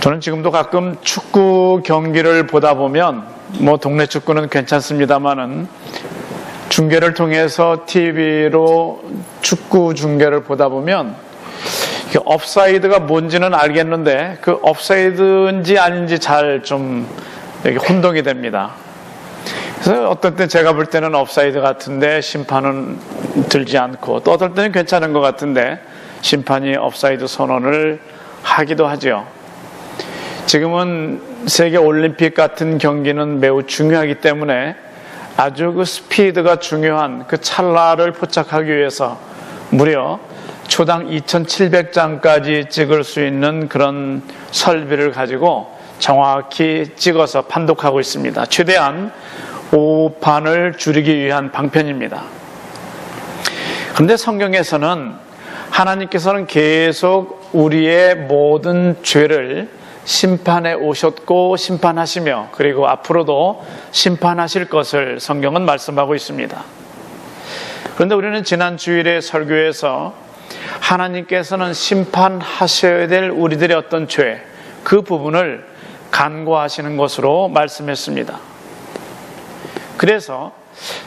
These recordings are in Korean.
저는 지금도 가끔 축구 경기를 보다 보면 동네 축구는 괜찮습니다만은 중계를 통해서 TV로 축구 중계를 보다 보면 옵사이드가 뭔지는 알겠는데 그 옵사이드인지 아닌지 잘 좀 혼동이 됩니다. 그래서 어떤 때 제가 볼 때는 옵사이드 같은데 심판은 들지 않고, 또 어떨 때는 괜찮은 것 같은데 심판이 옵사이드 선언을 하기도 하죠. 지금은 세계 올림픽 같은 경기는 매우 중요하기 때문에 아주 그 스피드가 중요한 그 찰나를 포착하기 위해서 무려 초당 2700장까지 찍을 수 있는 그런 설비를 가지고 정확히 찍어서 판독하고 있습니다. 최대한 오판을 줄이기 위한 방편입니다. 그런데 성경에서는 하나님께서는 계속 우리의 모든 죄를 심판해 오셨고 심판하시며 그리고 앞으로도 심판하실 것을 성경은 말씀하고 있습니다. 그런데 우리는 지난 주일에 설교에서 하나님께서는 심판하셔야 될 우리들의 어떤 죄, 그 부분을 간과하시는 것으로 말씀했습니다. 그래서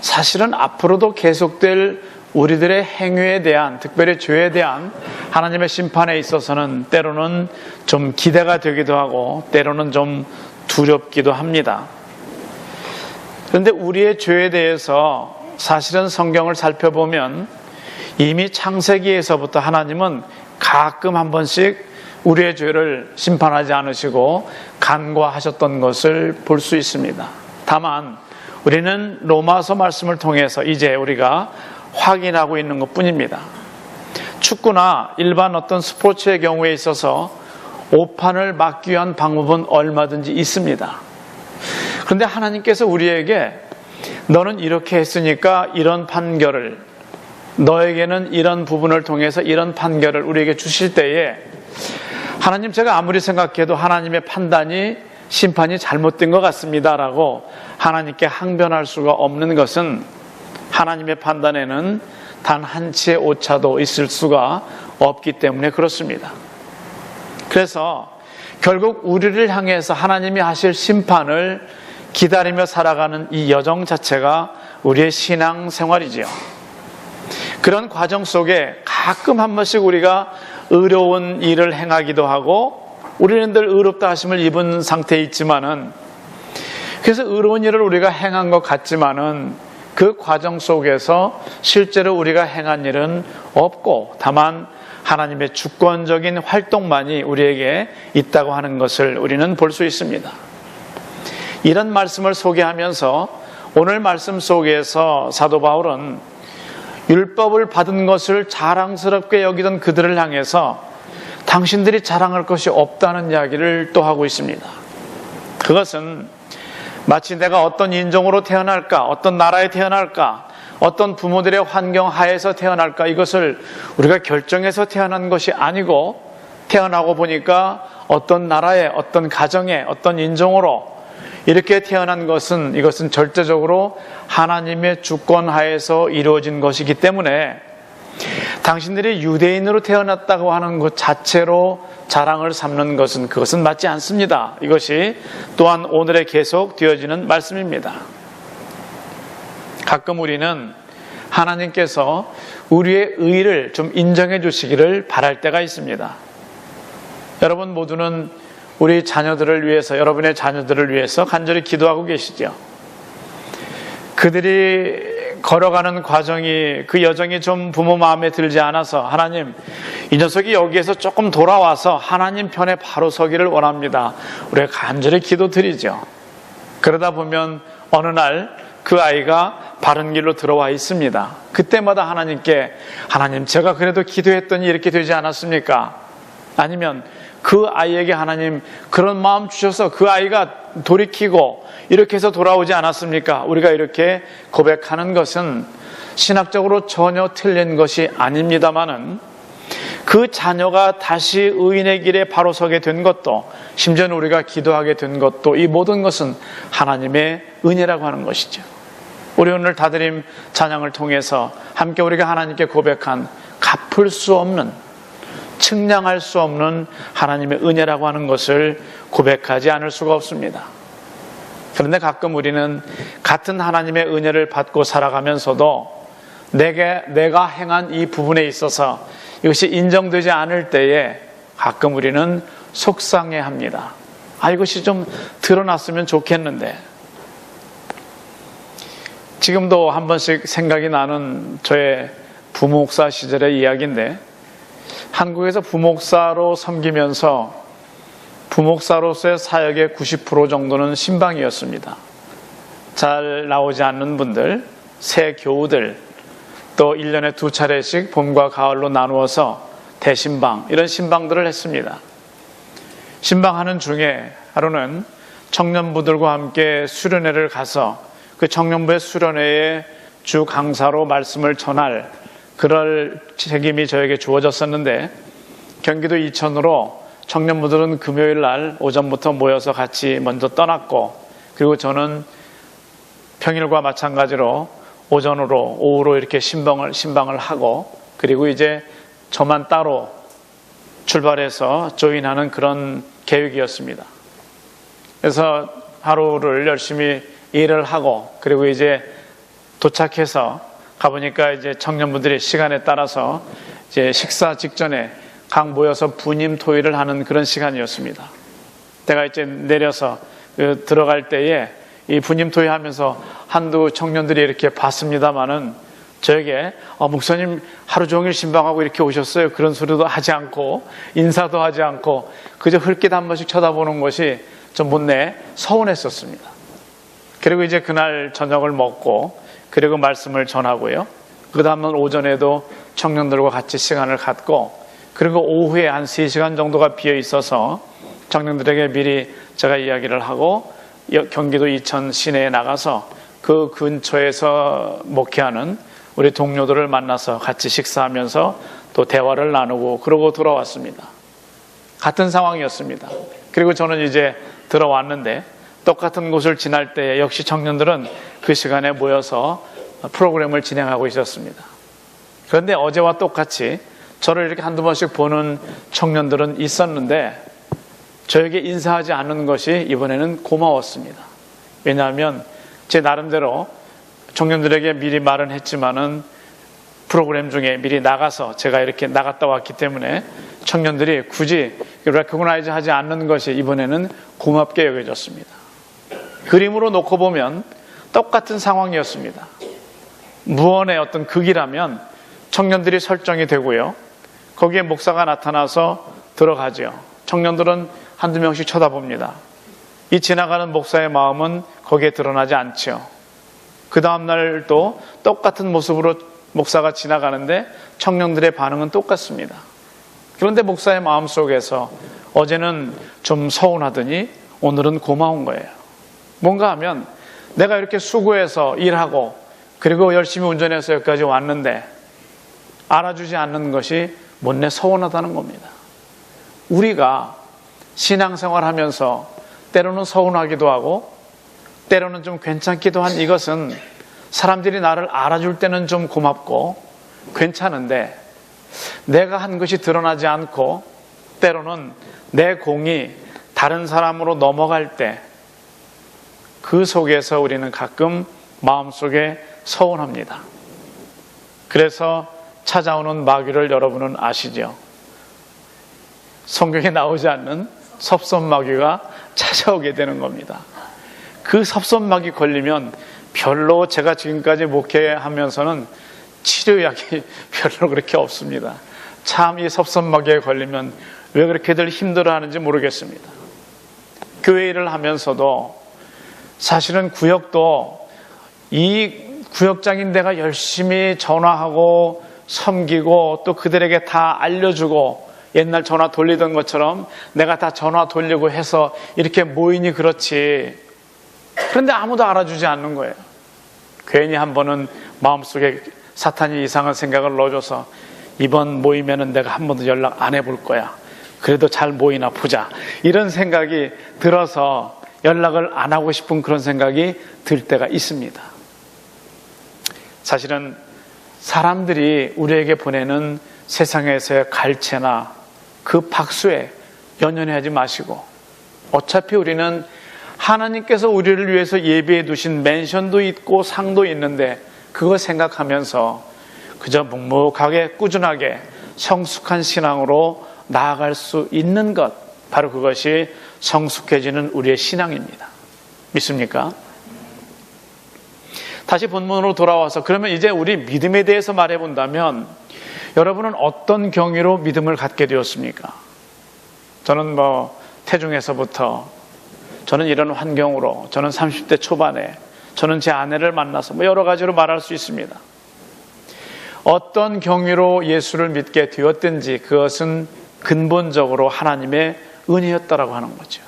사실은 앞으로도 계속될 우리들의 행위에 대한, 특별히 죄에 대한 하나님의 심판에 있어서는 때로는 좀 기대가 되기도 하고 때로는 좀 두렵기도 합니다. 그런데 우리의 죄에 대해서 사실은 성경을 살펴보면 이미 창세기에서부터 하나님은 가끔 한 번씩 우리의 죄를 심판하지 않으시고 간과하셨던 것을 볼 수 있습니다. 다만 우리는 로마서 말씀을 통해서 이제 우리가 확인하고 있는 것 뿐입니다. 축구나 일반 어떤 스포츠의 경우에 있어서 오판을 막기 위한 방법은 얼마든지 있습니다. 그런데 하나님께서 우리에게 너는 이렇게 했으니까 이런 판결을, 너에게는 이런 부분을 통해서 이런 판결을 우리에게 주실 때에 하나님, 제가 아무리 생각해도 하나님의 판단이, 심판이 잘못된 것 같습니다라고 하나님께 항변할 수가 없는 것은 하나님의 판단에는 단 한치의 오차도 있을 수가 없기 때문에 그렇습니다. 그래서 결국 우리를 향해서 하나님이 하실 심판을 기다리며 살아가는 이 여정 자체가 우리의 신앙 생활이지요. 그런 과정 속에 가끔 한 번씩 우리가 의로운 일을 행하기도 하고, 우리는 늘 의롭다 하심을 입은 상태에 있지만은, 그래서 의로운 일을 우리가 행한 것 같지만은 그 과정 속에서 실제로 우리가 행한 일은 없고 다만 하나님의 주권적인 활동만이 우리에게 있다고 하는 것을 우리는 볼 수 있습니다. 이런 말씀을 소개하면서 오늘 말씀 속에서 사도 바울은 율법을 받은 것을 자랑스럽게 여기던 그들을 향해서 당신들이 자랑할 것이 없다는 이야기를 또 하고 있습니다. 그것은 마치 내가 어떤 인종으로 태어날까, 어떤 나라에 태어날까, 어떤 부모들의 환경 하에서 태어날까, 이것을 우리가 결정해서 태어난 것이 아니고, 태어나고 보니까 어떤 나라에, 어떤 가정에, 어떤 인종으로 이렇게 태어난 것은, 이것은 절대적으로 하나님의 주권 하에서 이루어진 것이기 때문에 당신들이 유대인으로 태어났다고 하는 것 자체로 자랑을 삼는 것은, 그것은 맞지 않습니다. 이것이 또한 오늘에 계속 되어지는 말씀입니다. 가끔 우리는 하나님께서 우리의 의를 좀 인정해 주시기를 바랄 때가 있습니다. 여러분 모두는 우리 자녀들을 위해서, 여러분의 자녀들을 위해서 간절히 기도하고 계시죠. 그들이 걸어가는 과정이, 그 여정이 좀 부모 마음에 들지 않아서 하나님, 이 녀석이 여기에서 조금 돌아와서 하나님 편에 바로 서기를 원합니다. 우리가 간절히 기도드리죠. 그러다 보면 어느 날 그 아이가 바른 길로 들어와 있습니다. 그때마다 하나님께, 하나님 제가 그래도 기도했더니 이렇게 되지 않았습니까? 아니면 그 아이에게 하나님 그런 마음 주셔서 그 아이가 돌이키고 이렇게 해서 돌아오지 않았습니까? 우리가 이렇게 고백하는 것은 신학적으로 전혀 틀린 것이 아닙니다만은, 그 자녀가 다시 의인의 길에 바로 서게 된 것도, 심지어는 우리가 기도하게 된 것도, 이 모든 것은 하나님의 은혜라고 하는 것이죠. 우리 오늘 다드림 찬양을 통해서 함께 우리가 하나님께 고백한 갚을 수 없는 측량할 수 없는 하나님의 은혜라고 하는 것을 고백하지 않을 수가 없습니다. 그런데 가끔 우리는 같은 하나님의 은혜를 받고 살아가면서도 내가 행한 이 부분에 있어서 이것이 인정되지 않을 때에 가끔 우리는 속상해합니다. 이것이 좀 드러났으면 좋겠는데. 지금도 한 번씩 생각이 나는 저의 부목사 시절의 이야기인데, 한국에서 부목사로 섬기면서 부목사로서의 사역의 90% 정도는 신방이었습니다. 잘 나오지 않는 분들, 새 교우들, 또 1년에 2차례씩 봄과 가을로 나누어서 대신방, 이런 신방들을 했습니다. 신방하는 중에 하루는 청년부들과 함께 수련회를 가서 그 청년부의 수련회에 주 강사로 말씀을 전할 그럴 책임이 저에게 주어졌었는데, 경기도 이천으로 청년부들은 금요일 날 오전부터 모여서 같이 먼저 떠났고, 그리고 저는 평일과 마찬가지로 오전으로 오후로 이렇게 신방을 하고, 그리고 이제 저만 따로 출발해서 조인하는 그런 계획이었습니다. 그래서 하루를 열심히 일을 하고, 그리고 이제 도착해서 가보니까 이제 청년분들이 시간에 따라서 이제 식사 직전에 각 모여서 부님 토의를 하는 그런 시간이었습니다. 제가 이제 내려서 들어갈 때에 이 부님 토의 하면서 한두 청년들이 이렇게 봤습니다마는 저에게 목사님 하루 종일 신방하고 이렇게 오셨어요, 그런 소리도 하지 않고 인사도 하지 않고 그저 흘낏 한 번씩 쳐다보는 것이 좀 못내 서운했었습니다. 그리고 이제 그날 저녁을 먹고, 그리고 말씀을 전하고요, 그 다음은 오전에도 청년들과 같이 시간을 갖고, 그리고 오후에 한 3시간 정도가 비어 있어서 청년들에게 미리 제가 이야기를 하고 경기도 이천 시내에 나가서 그 근처에서 목회하는 우리 동료들을 만나서 같이 식사하면서 또 대화를 나누고 그러고 돌아왔습니다. 같은 상황이었습니다. 그리고 저는 이제 들어왔는데 똑같은 곳을 지날 때 역시 청년들은 그 시간에 모여서 프로그램을 진행하고 있었습니다. 그런데 어제와 똑같이 저를 이렇게 한두 번씩 보는 청년들은 있었는데 저에게 인사하지 않는 것이 이번에는 고마웠습니다. 왜냐하면 제 나름대로 청년들에게 미리 말은 했지만은 프로그램 중에 미리 나가서 제가 이렇게 나갔다 왔기 때문에 청년들이 굳이 레코그나이즈 하지 않는 것이 이번에는 고맙게 여겨졌습니다. 그림으로 놓고 보면 똑같은 상황이었습니다. 무언의 어떤 극이라면 청년들이 설정이 되고요, 거기에 목사가 나타나서 들어가죠. 청년들은 한두 명씩 쳐다봅니다. 이 지나가는 목사의 마음은 거기에 드러나지 않죠. 그 다음날 또 똑같은 모습으로 목사가 지나가는데 청년들의 반응은 똑같습니다. 그런데 목사의 마음속에서 어제는 좀 서운하더니 오늘은 고마운 거예요. 뭔가 하면 내가 이렇게 수고해서 일하고 그리고 열심히 운전해서 여기까지 왔는데 알아주지 않는 것이 못내 서운하다는 겁니다. 우리가 신앙생활 하면서 때로는 서운하기도 하고 때로는 좀 괜찮기도 한 이것은 사람들이 나를 알아줄 때는 좀 고맙고 괜찮은데, 내가 한 것이 드러나지 않고 때로는 내 공이 다른 사람으로 넘어갈 때 그 속에서 우리는 가끔 마음속에 서운합니다. 그래서 찾아오는 마귀를 여러분은 아시죠? 성경에 나오지 않는 섭섭마귀가 찾아오게 되는 겁니다. 그 섭섭마귀 걸리면 별로 제가 지금까지 목회하면서는 치료약이 별로 그렇게 없습니다. 참 이 섭섭마귀에 걸리면 왜 그렇게들 힘들어하는지 모르겠습니다. 교회 일을 하면서도 사실은 구역도 이 구역장인 내가 열심히 전화하고 섬기고 또 그들에게 다 알려주고 옛날 전화 돌리던 것처럼 내가 다 전화 돌리고 해서 이렇게 모이니 그렇지, 그런데 아무도 알아주지 않는 거예요. 괜히 한 번은 마음속에 사탄이 이상한 생각을 넣어줘서 이번 모이면은 내가 한 번도 연락 안 해볼 거야, 그래도 잘 모이나 보자, 이런 생각이 들어서 연락을 안 하고 싶은 그런 생각이 들 때가 있습니다. 사실은 사람들이 우리에게 보내는 세상에서의 갈채나 그 박수에 연연하지 마시고, 어차피 우리는 하나님께서 우리를 위해서 예비해 두신 맨션도 있고 상도 있는데 그거 생각하면서 그저 묵묵하게 꾸준하게 성숙한 신앙으로 나아갈 수 있는 것, 바로 그것이 성숙해지는 우리의 신앙입니다. 믿습니까? 다시 본문으로 돌아와서 그러면 이제 우리 믿음에 대해서 말해본다면 여러분은 어떤 경위로 믿음을 갖게 되었습니까? 저는 태중에서부터 저는 이런 환경으로, 저는 30대 초반에, 저는 제 아내를 만나서 여러 가지로 말할 수 있습니다. 어떤 경위로 예수를 믿게 되었든지 그것은 근본적으로 하나님의 은혜였다라고 하는 거죠.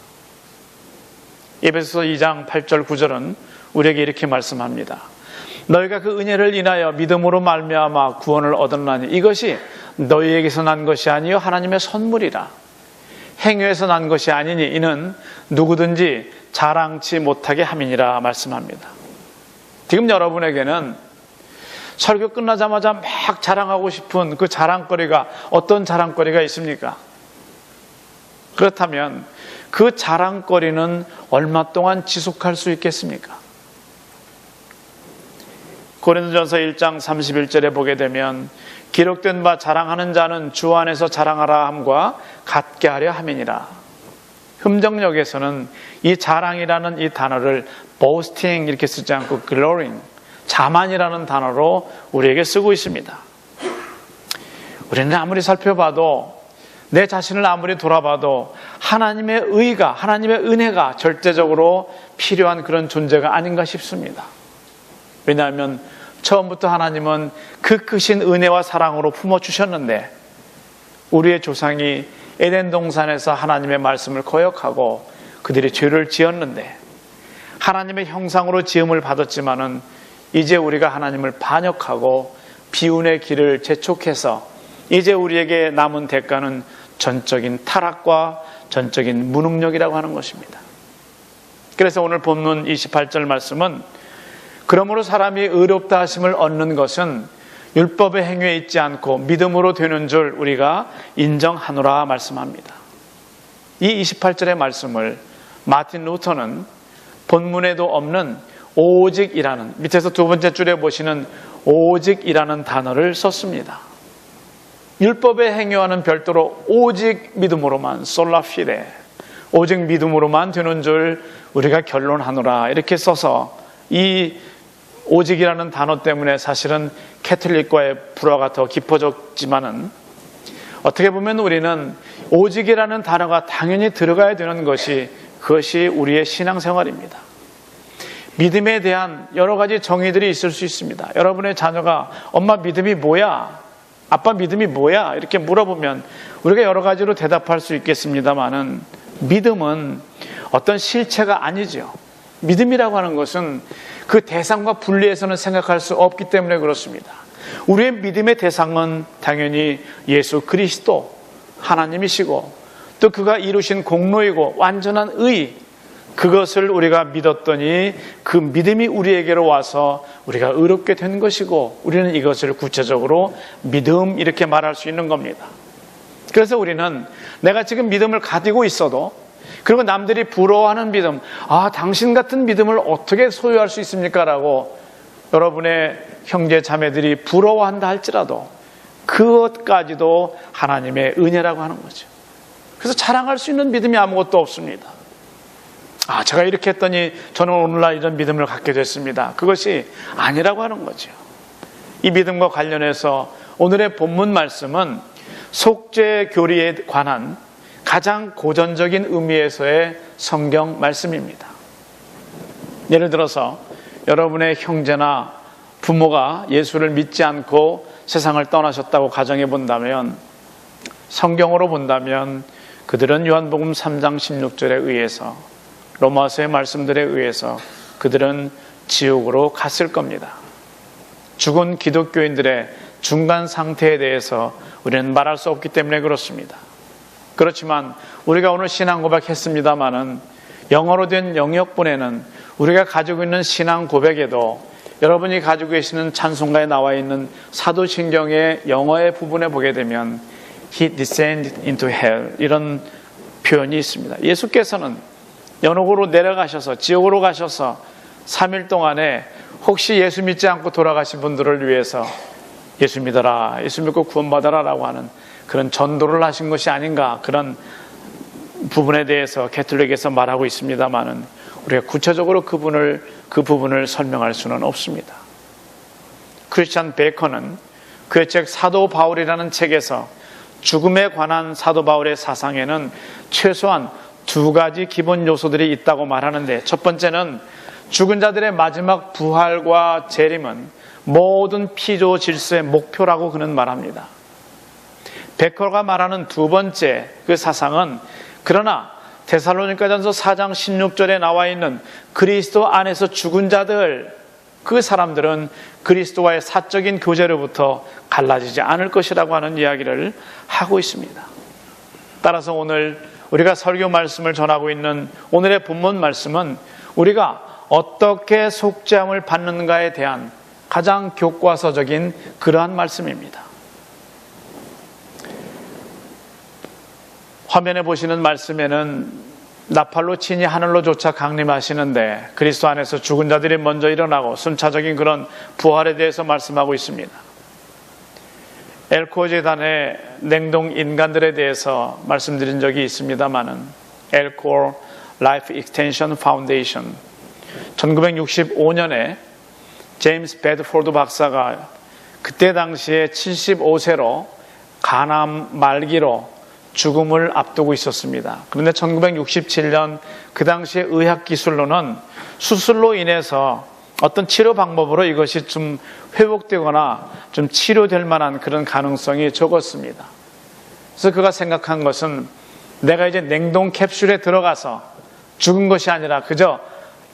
에베소서 2장 8절 9절은 우리에게 이렇게 말씀합니다. 너희가 그 은혜를 인하여 믿음으로 말미암아 구원을 얻었나니 이것이 너희에게서 난 것이 아니요 하나님의 선물이라. 행위에서 난 것이 아니니 이는 누구든지 자랑치 못하게 함이니라 말씀합니다. 지금 여러분에게는 설교 끝나자마자 막 자랑하고 싶은 그 자랑거리가 어떤 자랑거리가 있습니까? 그렇다면 그 자랑거리는 얼마 동안 지속할 수 있겠습니까? 고린도전서 1장 31절에 보게 되면 기록된 바 자랑하는 자는 주 안에서 자랑하라 함과 같게 하려 함이니라. 흠정역에서는 이 자랑이라는 이 단어를 boasting 이렇게 쓰지 않고 glorying, 자만이라는 단어로 우리에게 쓰고 있습니다. 우리는 아무리 살펴봐도, 내 자신을 아무리 돌아봐도 하나님의 의가, 하나님의 은혜가 절대적으로 필요한 그런 존재가 아닌가 싶습니다. 왜냐하면 처음부터 하나님은 그 크신 은혜와 사랑으로 품어주셨는데 우리의 조상이 에덴 동산에서 하나님의 말씀을 거역하고 그들이 죄를 지었는데 하나님의 형상으로 지음을 받았지만은 이제 우리가 하나님을 반역하고 비운의 길을 재촉해서 이제 우리에게 남은 대가는 전적인 타락과 전적인 무능력이라고 하는 것입니다. 그래서 오늘 본문 28절 말씀은 그러므로 사람이 의롭다 하심을 얻는 것은 율법의 행위에 있지 않고 믿음으로 되는 줄 우리가 인정하노라 말씀합니다. 이 28절의 말씀을 마틴 루터는 본문에도 없는 오직이라는, 밑에서 두 번째 줄에 보시는 오직이라는 단어를 썼습니다. 율법의 행위와는 별도로 오직 믿음으로만, 솔라피데, 오직 믿음으로만 되는 줄 우리가 결론하노라 이렇게 써서, 이 오직이라는 단어 때문에 사실은 캐톨릭과의 불화가 더 깊어졌지만은 어떻게 보면 우리는 오직이라는 단어가 당연히 들어가야 되는 것이, 그것이 우리의 신앙생활입니다. 믿음에 대한 여러 가지 정의들이 있을 수 있습니다. 여러분의 자녀가 엄마 믿음이 뭐야? 아빠 믿음이 뭐야? 이렇게 물어보면 우리가 여러 가지로 대답할 수 있겠습니다만은 믿음은 어떤 실체가 아니죠. 믿음이라고 하는 것은 그 대상과 분리해서는 생각할 수 없기 때문에 그렇습니다. 우리의 믿음의 대상은 당연히 예수 그리스도 하나님이시고 또 그가 이루신 공로이고 완전한 의, 그것을 우리가 믿었더니 그 믿음이 우리에게로 와서 우리가 의롭게 된 것이고 우리는 이것을 구체적으로 믿음 이렇게 말할 수 있는 겁니다. 그래서 우리는 내가 지금 믿음을 가지고 있어도, 그리고 남들이 부러워하는 믿음, 당신 같은 믿음을 어떻게 소유할 수 있습니까? 라고 여러분의 형제 자매들이 부러워한다 할지라도 그것까지도 하나님의 은혜라고 하는 거죠. 그래서 자랑할 수 있는 믿음이 아무것도 없습니다. 제가 이렇게 했더니 저는 오늘날 이런 믿음을 갖게 됐습니다. 그것이 아니라고 하는 거죠. 이 믿음과 관련해서 오늘의 본문 말씀은 속죄 교리에 관한 가장 고전적인 의미에서의 성경 말씀입니다. 예를 들어서 여러분의 형제나 부모가 예수를 믿지 않고 세상을 떠나셨다고 가정해 본다면, 성경으로 본다면 그들은 요한복음 3장 16절에 의해서, 로마서의 말씀들에 의해서 그들은 지옥으로 갔을 겁니다. 죽은 기독교인들의 중간 상태에 대해서 우리는 말할 수 없기 때문에 그렇습니다. 그렇지만 우리가 오늘 신앙 고백했습니다마는 영어로 된 영역본에는 우리가 가지고 있는 신앙 고백에도 여러분이 가지고 계시는 찬송가에 나와 있는 사도신경의 영어의 부분에 보게 되면 He descended into hell. 이런 표현이 있습니다. 예수께서는 연옥으로 내려가셔서 지옥으로 가셔서 3일 동안에 혹시 예수 믿지 않고 돌아가신 분들을 위해서 예수 믿어라, 예수 믿고 구원받아라 라고 하는 그런 전도를 하신 것이 아닌가, 그런 부분에 대해서 캐톨릭에서 말하고 있습니다만은 우리가 구체적으로 그 부분을 설명할 수는 없습니다. 크리스찬 베이컨은 그의 책 사도 바울이라는 책에서 죽음에 관한 사도 바울의 사상에는 최소한 2가지 기본 요소들이 있다고 말하는데, 첫 번째는 죽은 자들의 마지막 부활과 재림은 모든 피조 질서의 목표라고 그는 말합니다. 베커가 말하는 두 번째 그 사상은, 그러나 데살로니가전서 4장 16절에 나와 있는 그리스도 안에서 죽은 자들, 그 사람들은 그리스도와의 사적인 교제로부터 갈라지지 않을 것이라고 하는 이야기를 하고 있습니다. 따라서 오늘 우리가 설교 말씀을 전하고 있는 오늘의 본문 말씀은 우리가 어떻게 속죄함을 받는가에 대한 가장 교과서적인 그러한 말씀입니다. 화면에 보시는 말씀에는 나팔로 친히 하늘로 쫓아 강림하시는데 그리스도 안에서 죽은 자들이 먼저 일어나고 순차적인 그런 부활에 대해서 말씀하고 있습니다. 엘코어 재단의 냉동 인간들에 대해서 말씀드린 적이 있습니다마는 엘코어 라이프 익스텐션 파운데이션 1965년에 제임스 베드포드 박사가 그때 당시에 75세로 간암 말기로 죽음을 앞두고 있었습니다. 그런데 1967년 그 당시의 의학 기술로는 수술로 인해서 어떤 치료 방법으로 이것이 좀 회복되거나 좀 치료될 만한 그런 가능성이 적었습니다. 그래서 그가 생각한 것은 내가 이제 냉동 캡슐에 들어가서 죽은 것이 아니라 그저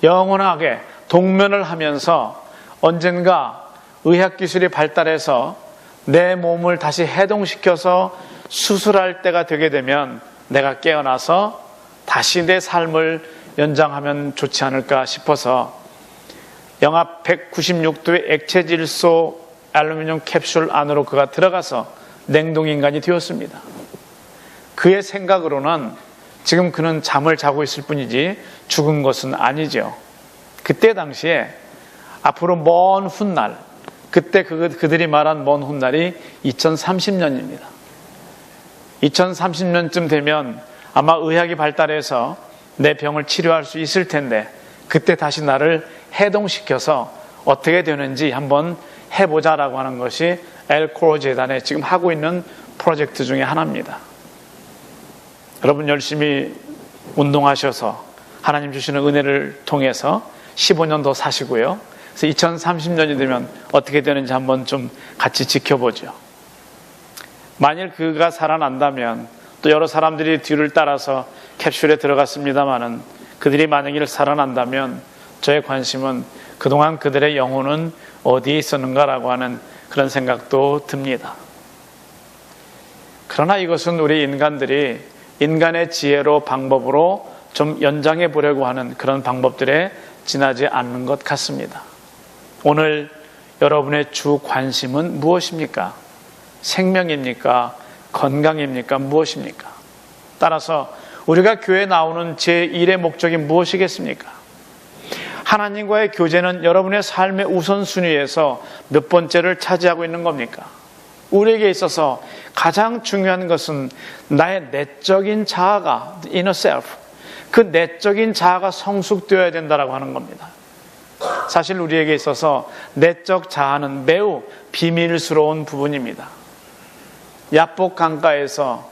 영원하게 동면을 하면서 언젠가 의학 기술이 발달해서 내 몸을 다시 해동시켜서 수술할 때가 되게 되면 내가 깨어나서 다시 내 삶을 연장하면 좋지 않을까 싶어서 영하 196도의 액체 질소 알루미늄 캡슐 안으로 그가 들어가서 냉동인간이 되었습니다. 그의 생각으로는 지금 그는 잠을 자고 있을 뿐이지 죽은 것은 아니죠. 그때 당시에 앞으로 먼 훗날, 그때 그들이 말한 먼 훗날이 2030년입니다. 2030년쯤 되면 아마 의학이 발달해서 내 병을 치료할 수 있을 텐데 그때 다시 나를 해동시켜서 어떻게 되는지 한번 해보자라고 하는 것이 엘코어 재단에 지금 하고 있는 프로젝트 중에 하나입니다. 여러분 열심히 운동하셔서 하나님 주시는 은혜를 통해서 15년 더 사시고요. 그래서 2030년이 되면 어떻게 되는지 한번 좀 같이 지켜보죠. 만일 그가 살아난다면 또 여러 사람들이 뒤를 따라서 캡슐에 들어갔습니다마는 그들이 만약에 살아난다면 저의 관심은 그동안 그들의 영혼은 어디에 있었는가라고 하는 그런 생각도 듭니다. 그러나 이것은 우리 인간들이 인간의 지혜로 방법으로 좀 연장해 보려고 하는 그런 방법들에 지나지 않는 것 같습니다. 오늘 여러분의 주 관심은 무엇입니까? 생명입니까? 건강입니까? 무엇입니까? 따라서 우리가 교회에 나오는 제1의 목적이 무엇이겠습니까? 하나님과의 교제는 여러분의 삶의 우선순위에서 몇 번째를 차지하고 있는 겁니까? 우리에게 있어서 가장 중요한 것은 나의 내적인 자아가, inner self, 그 내적인 자아가 성숙되어야 된다고 하는 겁니다. 사실 우리에게 있어서 내적 자아는 매우 비밀스러운 부분입니다. 야복 강가에서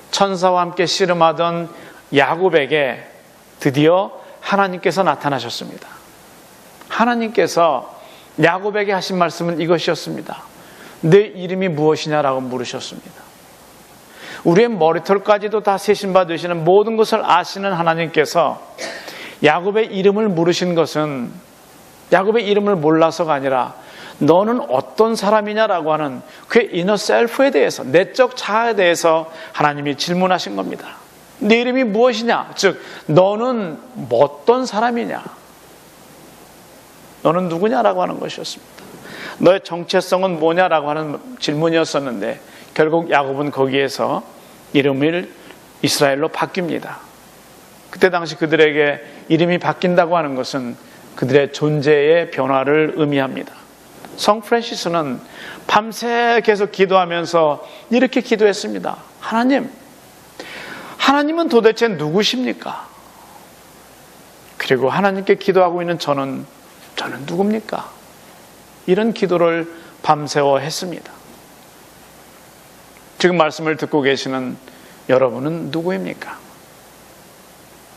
천사와 함께 씨름하던 야곱에게 드디어 하나님께서 나타나셨습니다. 하나님께서 야곱에게 하신 말씀은 이것이었습니다. 내 이름이 무엇이냐라고 물으셨습니다. 우리의 머리털까지도 다 세신 바 되시는 모든 것을 아시는 하나님께서 야곱의 이름을 물으신 것은 야곱의 이름을 몰라서가 아니라 너는 어떤 사람이냐라고 하는 그의 이너 셀프에 대해서, 내적 자아에 대해서 하나님이 질문하신 겁니다. 네 이름이 무엇이냐? 즉 너는 어떤 사람이냐? 너는 누구냐라고 하는 것이었습니다. 너의 정체성은 뭐냐라고 하는 질문이었었는데 결국 야곱은 거기에서 이름을 이스라엘로 바뀝니다. 그때 당시 그들에게 이름이 바뀐다고 하는 것은 그들의 존재의 변화를 의미합니다. 성 프란시스는 밤새 계속 기도하면서 이렇게 기도했습니다. 하나님은 도대체 누구십니까? 그리고 하나님께 기도하고 있는 저는 누굽니까? 이런 기도를 밤새워 했습니다. 지금 말씀을 듣고 계시는 여러분은 누구입니까?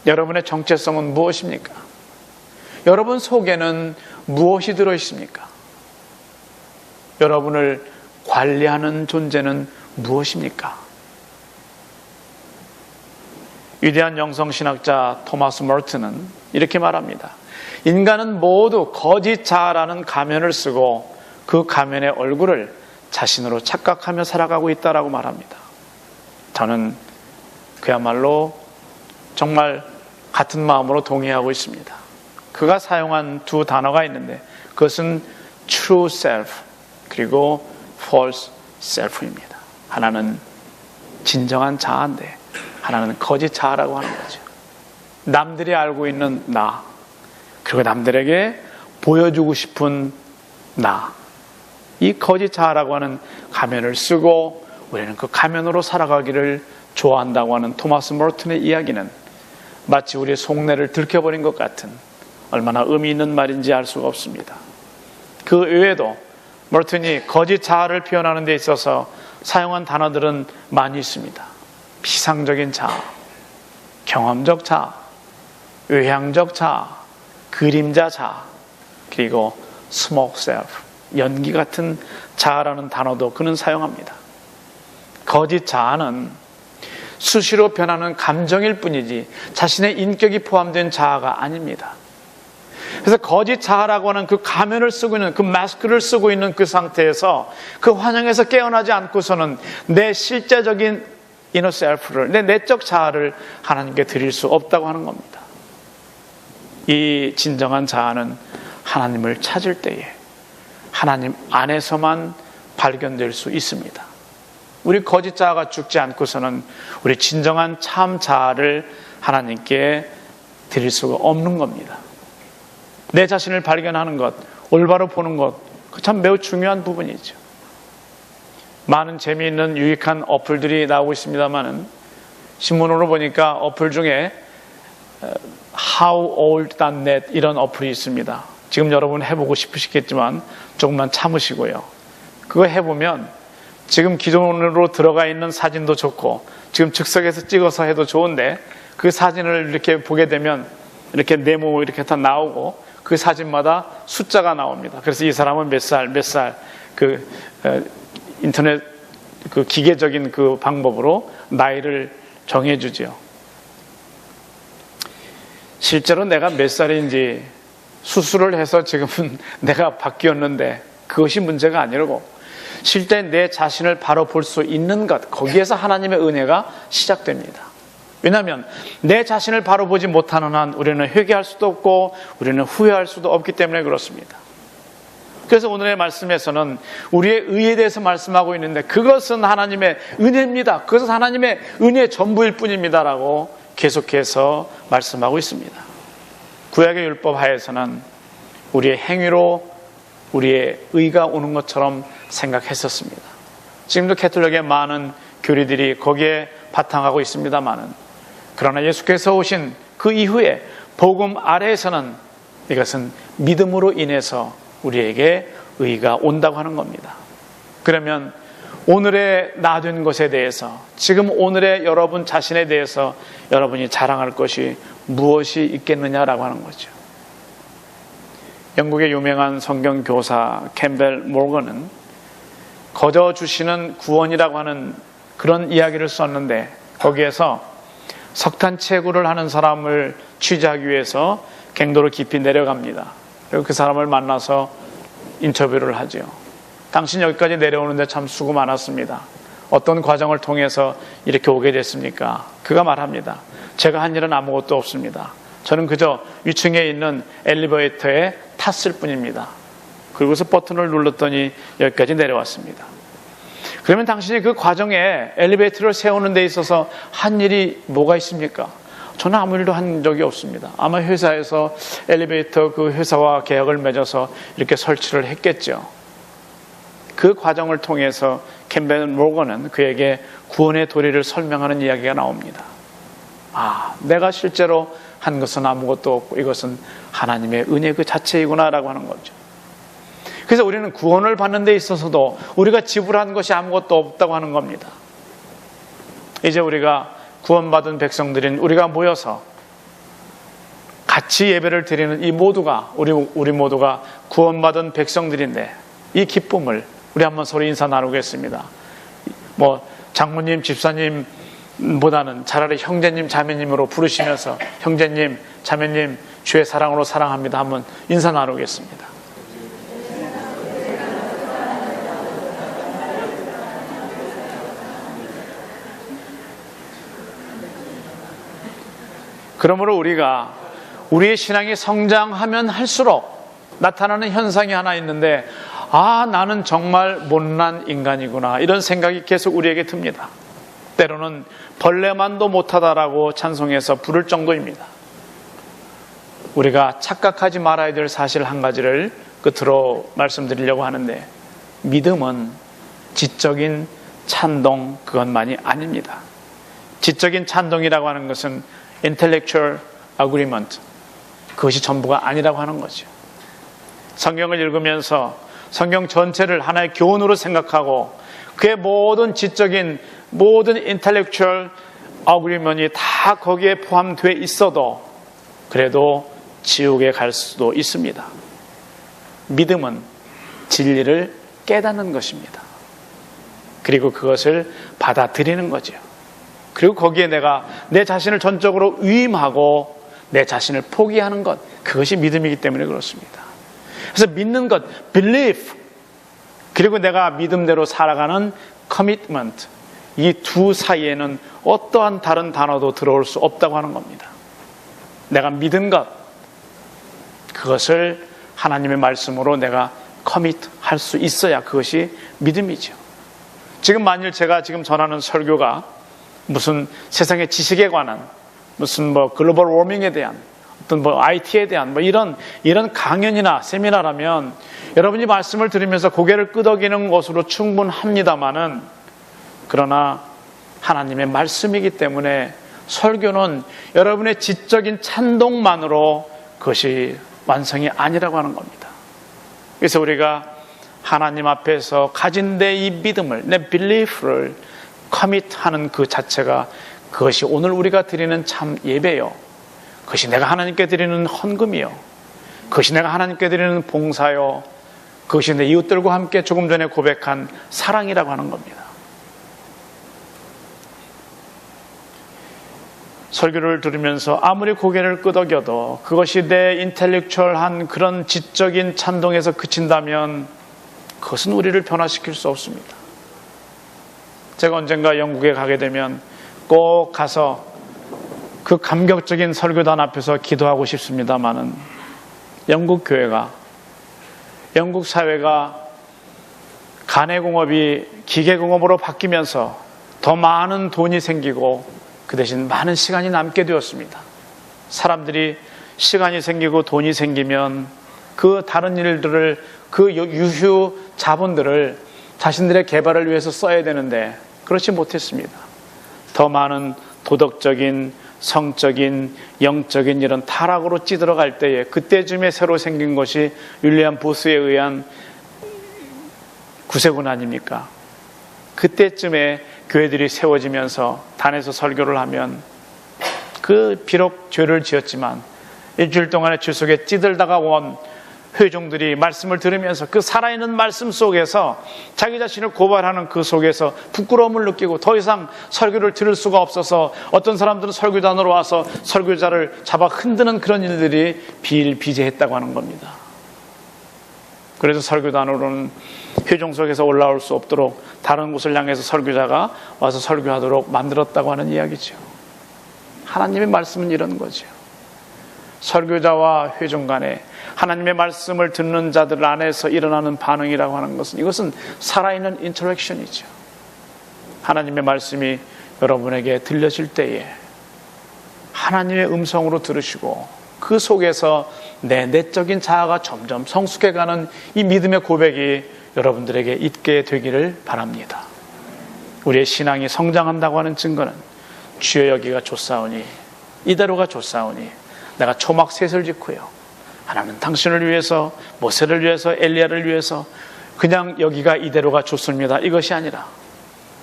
여러분의 정체성은 무엇입니까? 여러분 속에는 무엇이 들어있습니까? 여러분을 관리하는 존재는 무엇입니까? 위대한 영성신학자 토마스 머튼은 이렇게 말합니다. 인간은 모두 거짓 자아라는 가면을 쓰고 그 가면의 얼굴을 자신으로 착각하며 살아가고 있다라고 말합니다. 저는 그야말로 정말 같은 마음으로 동의하고 있습니다. 그가 사용한 두 단어가 있는데 그것은 true self 그리고 false self입니다. 하나는 진정한 자아인데 하나는 거짓 자아라고 하는 거죠. 남들이 알고 있는 나, 그리고 남들에게 보여주고 싶은 나, 이 거짓 자아라고 하는 가면을 쓰고 우리는 그 가면으로 살아가기를 좋아한다고 하는 토마스 머튼의 이야기는 마치 우리의 속내를 들켜버린 것 같은 얼마나 의미 있는 말인지 알 수가 없습니다. 그 외에도 머튼이 거짓 자아를 표현하는 데 있어서 사용한 단어들은 많이 있습니다. 피상적인 자아, 경험적 자아, 외향적 자아, 그림자 자아, 그리고 smoke self, 연기 같은 자아라는 단어도 그는 사용합니다. 거짓 자아는 수시로 변하는 감정일 뿐이지 자신의 인격이 포함된 자아가 아닙니다. 그래서 거짓 자아라고 하는 그 가면을 쓰고 있는 그 마스크를 쓰고 있는 그 상태에서 그 환영에서 깨어나지 않고서는 내 실제적인 이너 셀프를, 내 내적 자아를 하나님께 드릴 수 없다고 하는 겁니다. 이 진정한 자아는 하나님을 찾을 때에 하나님 안에서만 발견될 수 있습니다. 우리 거짓 자아가 죽지 않고서는 우리 진정한 참 자아를 하나님께 드릴 수가 없는 겁니다. 내 자신을 발견하는 것, 올바로 보는 것, 그 참 매우 중요한 부분이죠. 많은 재미있는 유익한 어플들이 나오고 있습니다만은 신문으로 보니까 어플 중에 howold.net 이런 어플이 있습니다. 지금 여러분 해보고 싶으시겠지만 조금만 참으시고요. 그거 해보면 지금 기존으로 들어가 있는 사진도 좋고 지금 즉석에서 찍어서 해도 좋은데 그 사진을 이렇게 보게 되면 이렇게 네모 이렇게 다 나오고 그 사진마다 숫자가 나옵니다. 그래서 이 사람은 몇 살 그 인터넷 그 기계적인 그 방법으로 나이를 정해주죠. 실제로 내가 몇 살인지 수술을 해서 지금은 내가 바뀌었는데 그것이 문제가 아니고 실제 내 자신을 바로 볼 수 있는 것, 거기에서 하나님의 은혜가 시작됩니다. 왜냐하면 내 자신을 바로 보지 못하는 한 우리는 회개할 수도 없고 우리는 후회할 수도 없기 때문에 그렇습니다. 그래서 오늘의 말씀에서는 우리의 의에 대해서 말씀하고 있는데 그것은 하나님의 은혜입니다. 그것은 하나님의 은혜의 전부일 뿐입니다라고 계속해서 말씀하고 있습니다. 구약의 율법 하에서는 우리의 행위로 우리의 의가 오는 것처럼 생각했었습니다. 지금도 캐톨릭의 많은 교리들이 거기에 바탕하고 있습니다만은 그러나 예수께서 오신 그 이후에 복음 아래에서는 이것은 믿음으로 인해서 우리에게 의가 온다고 하는 겁니다. 그러면 오늘의 나 된 것에 대해서 지금 오늘의 여러분 자신에 대해서 여러분이 자랑할 것이 무엇이 있겠느냐라고 하는 거죠. 영국의 유명한 성경 교사 캠벨 모건은 거저 주시는 구원이라고 하는 그런 이야기를 썼는데 거기에서 석탄 채굴을 하는 사람을 취재하기 위해서 갱도를 깊이 내려갑니다. 그리고 그 사람을 만나서 인터뷰를 하죠. 당신 여기까지 내려오는데 참 수고 많았습니다. 어떤 과정을 통해서 이렇게 오게 됐습니까? 그가 말합니다. 제가 한 일은 아무것도 없습니다. 저는 그저 위층에 있는 엘리베이터에 탔을 뿐입니다. 그리고서 버튼을 눌렀더니 여기까지 내려왔습니다. 그러면 당신이 그 과정에 엘리베이터를 세우는 데 있어서 한 일이 뭐가 있습니까? 저는 아무 일도 한 적이 없습니다. 아마 회사에서 엘리베이터 그 회사와 계약을 맺어서 이렇게 설치를 했겠죠. 그 과정을 통해서 캠벨 모건은 그에게 구원의 도리를 설명하는 이야기가 나옵니다. 내가 실제로 한 것은 아무것도 없고 이것은 하나님의 은혜 그 자체이구나라고 하는 거죠. 그래서 우리는 구원을 받는 데 있어서도 우리가 지불한 것이 아무것도 없다고 하는 겁니다. 이제 우리가 구원받은 백성들인 우리가 모여서 같이 예배를 드리는 이 모두가 우리 모두가 구원받은 백성들인데 이 기쁨을 우리 한번 서로 인사 나누겠습니다. 장모님, 집사님보다는 차라리 형제님, 자매님으로 부르시면서 형제님, 자매님, 주의 사랑으로 사랑합니다. 한번 인사 나누겠습니다. 그러므로 우리가 우리의 신앙이 성장하면 할수록 나타나는 현상이 하나 있는데 나는 정말 못난 인간이구나 이런 생각이 계속 우리에게 듭니다. 때로는 벌레만도 못하다라고 찬송해서 부를 정도입니다. 우리가 착각하지 말아야 될 사실 한 가지를 끝으로 말씀드리려고 하는데 믿음은 지적인 찬동 그것만이 아닙니다. 지적인 찬동이라고 하는 것은 intellectual agreement 그것이 전부가 아니라고 하는 거죠. 성경을 읽으면서 성경 전체를 하나의 교훈으로 생각하고 그의 모든 지적인 모든 intellectual agreement이 다 거기에 포함되어 있어도 그래도 지옥에 갈 수도 있습니다. 믿음은 진리를 깨닫는 것입니다. 그리고 그것을 받아들이는 거죠. 그리고 거기에 내가 내 자신을 전적으로 위임하고 내 자신을 포기하는 것 그것이 믿음이기 때문에 그렇습니다. 그래서 믿는 것 belief 그리고 내가 믿음대로 살아가는 commitment 이 두 사이에는 어떠한 다른 단어도 들어올 수 없다고 하는 겁니다. 내가 믿은 것 그것을 하나님의 말씀으로 내가 commit 할 수 있어야 그것이 믿음이죠. 지금 만일 제가 지금 전하는 설교가 무슨 세상의 지식에 관한 무슨 글로벌 워밍에 대한 어떤 IT에 대한 이런 강연이나 세미나라면 여러분이 말씀을 들으면서 고개를 끄덕이는 것으로 충분합니다만은 그러나 하나님의 말씀이기 때문에 설교는 여러분의 지적인 찬동만으로 그것이 완성이 아니라고 하는 겁니다. 그래서 우리가 하나님 앞에서 가진 내 이 믿음을 내 belief를 커밋하는 그 자체가 그것이 오늘 우리가 드리는 참 예배요. 그것이 내가 하나님께 드리는 헌금이요. 그것이 내가 하나님께 드리는 봉사요. 그것이 내 이웃들과 함께 조금 전에 고백한 사랑이라고 하는 겁니다. 설교를 들으면서 아무리 고개를 끄덕여도 그것이 내 인텔렉츄얼한 그런 지적인 찬동에서 그친다면 그것은 우리를 변화시킬 수 없습니다. 제가 언젠가 영국에 가게 되면 꼭 가서 그 감격적인 설교단 앞에서 기도하고 싶습니다만은 영국 교회가 영국 사회가 간해공업이 기계공업으로 바뀌면서 더 많은 돈이 생기고 그 대신 많은 시간이 남게 되었습니다. 사람들이 시간이 생기고 돈이 생기면 그 다른 일들을 그 유휴 자본들을 자신들의 개발을 위해서 써야 되는데 그렇지 못했습니다. 더 많은 도덕적인, 성적인, 영적인 이런 타락으로 찌들어갈 때에 그때쯤에 새로 생긴 것이 윌리엄 보스에 의한 구세군 아닙니까? 그때쯤에 교회들이 세워지면서 단에서 설교를 하면 그 비록 죄를 지었지만 일주일 동안의 죄 속에 찌들다가 온 회종들이 말씀을 들으면서 그 살아있는 말씀 속에서 자기 자신을 고발하는 그 속에서 부끄러움을 느끼고 더 이상 설교를 들을 수가 없어서 어떤 사람들은 설교단으로 와서 설교자를 잡아 흔드는 그런 일들이 비일비재했다고 하는 겁니다. 그래서 설교단으로는 회종 속에서 올라올 수 없도록 다른 곳을 향해서 설교자가 와서 설교하도록 만들었다고 하는 이야기죠. 하나님의 말씀은 이런 거죠. 설교자와 회종 간에 하나님의 말씀을 듣는 자들 안에서 일어나는 반응이라고 하는 것은 이것은 살아있는 인터랙션이죠. 하나님의 말씀이 여러분에게 들려질 때에 하나님의 음성으로 들으시고 그 속에서 내 내적인 자아가 점점 성숙해가는 이 믿음의 고백이 여러분들에게 있게 되기를 바랍니다. 우리의 신앙이 성장한다고 하는 증거는 주여 여기가 좋사오니 이대로가 좋사오니 내가 초막셋을 짓고요, 하나님 당신을 위해서, 모세를 위해서, 엘리야를 위해서 그냥 여기가 이대로가 좋습니다, 이것이 아니라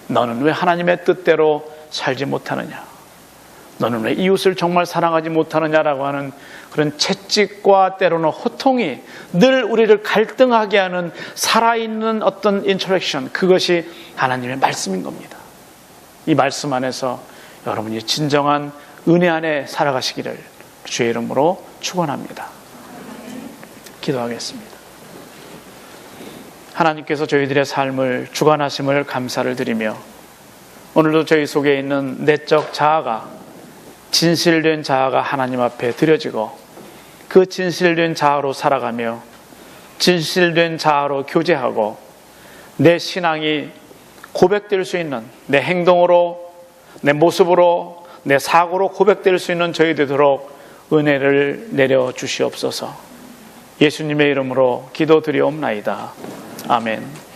너는 왜 하나님의 뜻대로 살지 못하느냐, 너는 왜 이웃을 정말 사랑하지 못하느냐라고 하는 그런 채찍과 때로는 호통이 늘 우리를 갈등하게 하는 살아있는 어떤 인터랙션, 그것이 하나님의 말씀인 겁니다. 이 말씀 안에서 여러분이 진정한 은혜 안에 살아가시기를 주의 이름으로 축원합니다. 기도하겠습니다. 하나님께서 저희들의 삶을 주관하심을 감사를 드리며 오늘도 저희 속에 있는 내적 자아가, 진실된 자아가 하나님 앞에 드려지고 그 진실된 자아로 살아가며 진실된 자아로 교제하고 내 신앙이 고백될 수 있는, 내 행동으로, 내 모습으로, 내 사고로 고백될 수 있는 저희 되도록 은혜를 내려주시옵소서. 예수님의 이름으로 기도드리옵나이다. 아멘.